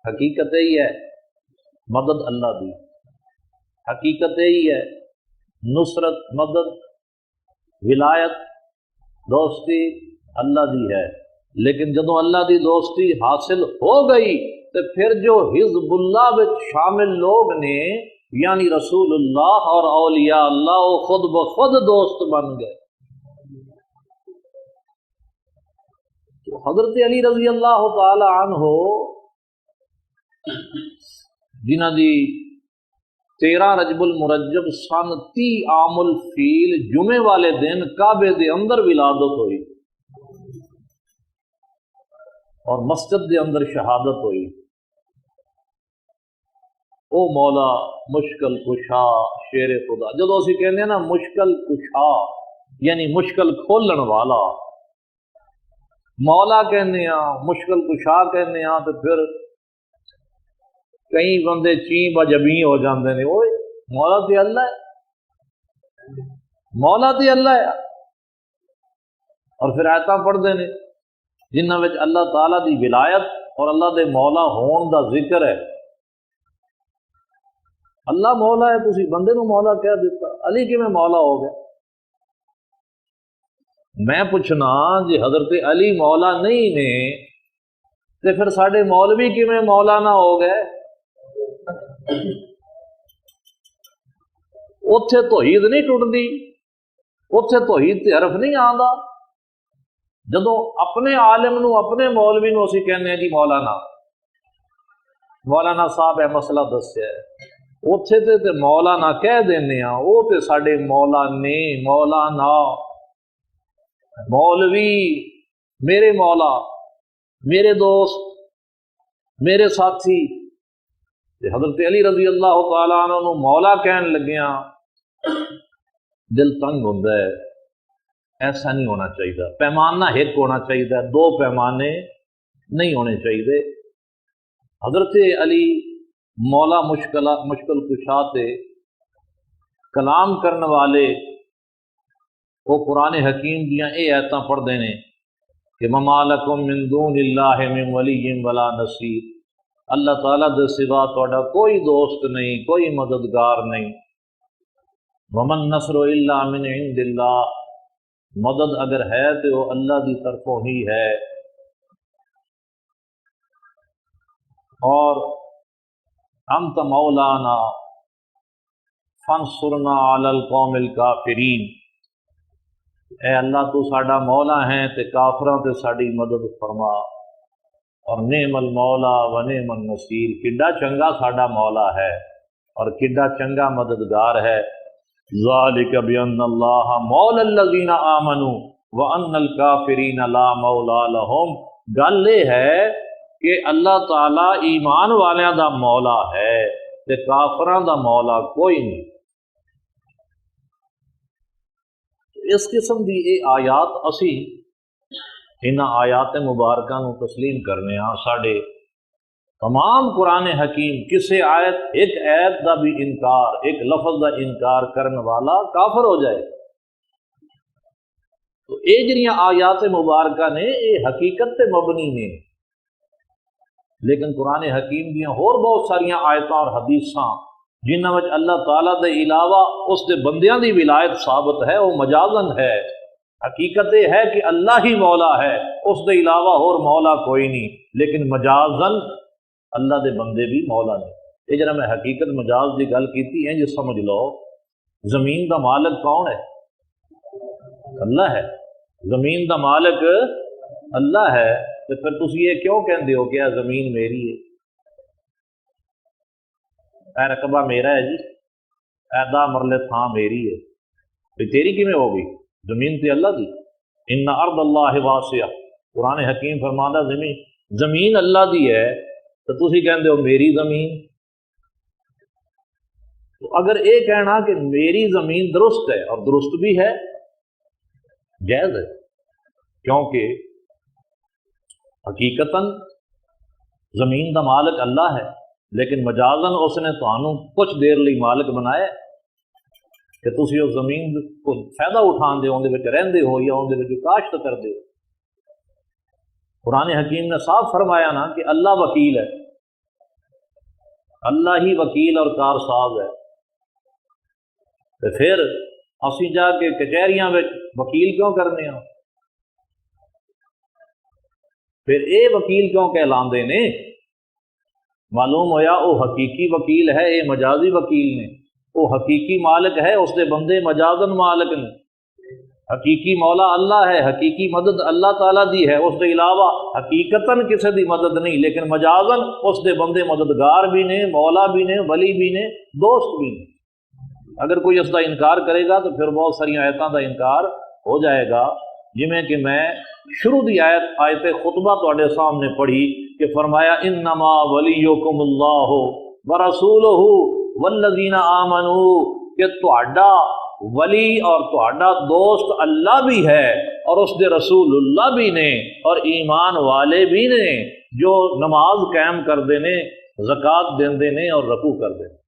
حقیقت یہی ہے مدد اللہ دی، حقیقت یہی ہے نصرت، مدد، ولایت، دوستی اللہ دی ہے۔ لیکن جدوں اللہ دی دوستی حاصل ہو گئی تو پھر جو حزب اللہ وچ شامل لوگ نے یعنی رسول اللہ اور اولیاء اللہ وہ خود بخود دوست بن گئے۔ تو حضرت علی رضی اللہ تعالی عنہ جنہ دی 13 رجب المرجب سن 30 عام الفیل جمعے والے دن کعبے دے اندر ولادت ہوئی اور مسجد دے اندر شہادت ہوئی۔ او مولا مشکل کشا شیر خدا، جدو اسی کہنے ہیں نا مشکل کشا یعنی مشکل کھولن والا، مولا کہنے ہیں مشکل کشا کہنے ہیں، تو پھر کئی بندے چیں بجبیں ہو جاندے نے، اوئے مولا تے اللہ ہے، مولا تے اللہ ہے، اور پھر آیتاں پڑھتے ہیں جنہاں وچ اللہ تعالیٰ دی ولایت اور اللہ دے مولا ہون دا ذکر ہے۔ اللہ مولا ہے، تسی بندے نو مولا کہہ دیتا، علی کیویں مولا ہو گیا؟ میں پوچھنا جی حضرت علی مولا نہیں نے تے پھر ساڈے مولوی کیویں مولا نہ ہو گئے؟ اوتھے توحید نہیں ٹوٹدی، اوتھے توحید تے حرف نہیں آندا۔ جدوں اپنے عالم نو اپنے مولوی نو اسی کہنے ہیں جی مولانا، مولانا صاحب ہے مسئلہ دسیا ہے، اوتھے تے مولانا کہہ دینے ہاں، او تے ساڈے مولا نے، مولانا مولوی، میرے مولا، میرے دوست، میرے ساتھی۔ حضرت علی رضی اللہ تعالیٰ عنہ نو مولا کہن لگیاں دل تنگ ہوندا ہے۔ ایسا نہیں ہونا چاہیے، پیمانہ ایک ہونا چاہیے، دو پیمانے نہیں ہونے چاہیے۔ حضرت علی مولا مشکل کشا تے کلام کرنے والے وہ قرآن حکیم دیاں اے آیتاں پڑھتے ہیں کہ وَمَا لَكُم مِّن دُونِ اللَّهِ مِن وَلِيٍّ وَلَا نَصِيرٍ، اللہ تعالیٰ دے سوا تہاڈا کوئی دوست نہیں، کوئی مددگار نہیں۔ وَمَن النَّصْرُ إِلَّا مِنْ عِندِ اللَّهِ، مدد اگر ہے تو وہ اللہ دی طرفوں ہی ہے۔ اور انت مولانا فانصرنا علی القوم الکافرین، اے اللہ تو ساڈا مولا ہے تے کافراں تے ساڈی مدد فرما۔ اور نعم المولا و نعم النصیر، کڈا چنگا ساڈا مولا ہے اور کڈا چنگا مددگار ہے۔ ذالک بان اللہ مولا الذین آمنوا وان الکافرین لا مولا لہم، گل یہ ہے کہ اللہ تعالی ایمان والیاں دا مولا ہے تے کافراں دا مولا کوئی نہیں۔ اس قسم دی اے آیات اسی انہاں آیات مبارکہ نو تسلیم کرنے ہاں۔ ساڈے تمام قرآن حکیم کسے ایک آیت دا بھی انکار، ایک لفظ دا انکار کرنے والا کافر ہو جائے۔ تو اے جڑیاں آیات مبارکہ نے یہ حقیقت تے مبنی نے، لیکن قرآن حکیم دیاں اور بہت ساریاں آیتاں اور حدیثاں جنہاں وچ اللہ تعالیٰ دے علاوہ اس دے بندیاں دی ولایت ثابت ہے، وہ مجازن ہے۔ حقیقت یہ ہے کہ اللہ ہی مولا ہے، اس دے علاوہ اور مولا کوئی نہیں، لیکن مجازن اللہ دے بندے بھی مولا نے۔ یہ جرا میں حقیقت مجاز دی گل کیتی ہے، جو سمجھ لو زمین دا مالک کون ہے؟ اللہ ہے۔ زمین دا مالک اللہ ہے، تو پھر تسی یہ کیوں کہندے ہو کہ یہ زمین میری ہے، اے رقبہ میرا ہے جی، اے دا مرلے تھاں میری ہے، تو تیری کیویں ہو گئی؟ زمین تے اللہ دی۔ ان ارض اللہ واسعہ، قرآن حکیم فرماتا زمین اللہ دی ہے، تو تسی کہندے ہو میری زمین۔ تو اگر یہ کہنا کہ میری زمین درست ہے، اور درست بھی ہے، جائز ہے، کیونکہ حقیقتاً زمین دا مالک اللہ ہے، لیکن مجازن اس نے تانوں کچھ دیر لی مالک بنایا کہ تسی اس زمین کو فائدہ اٹھان دے، اندے وچ رہندے ہو یا اندے وچ کاشت کردے ہو۔ قرآن حکیم نے صاف فرمایا نا کہ اللہ وکیل ہے، اللہ ہی وکیل اور کارساز ہے، تو پھر اسی جا کے کچہریاں میں وکیل کیوں کرنے ہو؟ پھر اے وکیل کیوں کہلاندے نے؟ معلوم ہویا وہ حقیقی وکیل ہے، یہ مجازی وکیل نے۔ وہ حقیقی مالک ہے، اس دے بندے مجازن مالک نے۔ حقیقی مولا اللہ ہے، حقیقی مدد اللہ تعالیٰ دی ہے، اس کے علاوہ حقیقتاً کسی دی مدد نہیں، لیکن مجازن اس دے بندے مددگار بھی نے، مولا بھی نے، ولی بھی نے، دوست بھی نے۔ اگر کوئی اس کا انکار کرے گا تو پھر بہت ساری آیتوں کا انکار ہو جائے گا، جویں کہ میں شروع دی آیت خطبہ تواڈے سامنے پڑھی کہ فرمایا انما ولیکم اللہ ورسولہ والذین آمنوا، کہ تہاڈا ولی اور تہاڈا دوست اللہ بھی ہے اور اس دے رسول اللہ بھی نے اور ایمان والے بھی نے جو نماز قائم کر دینے، زکوٰۃ دیندے نے اور رکوع کر دینے۔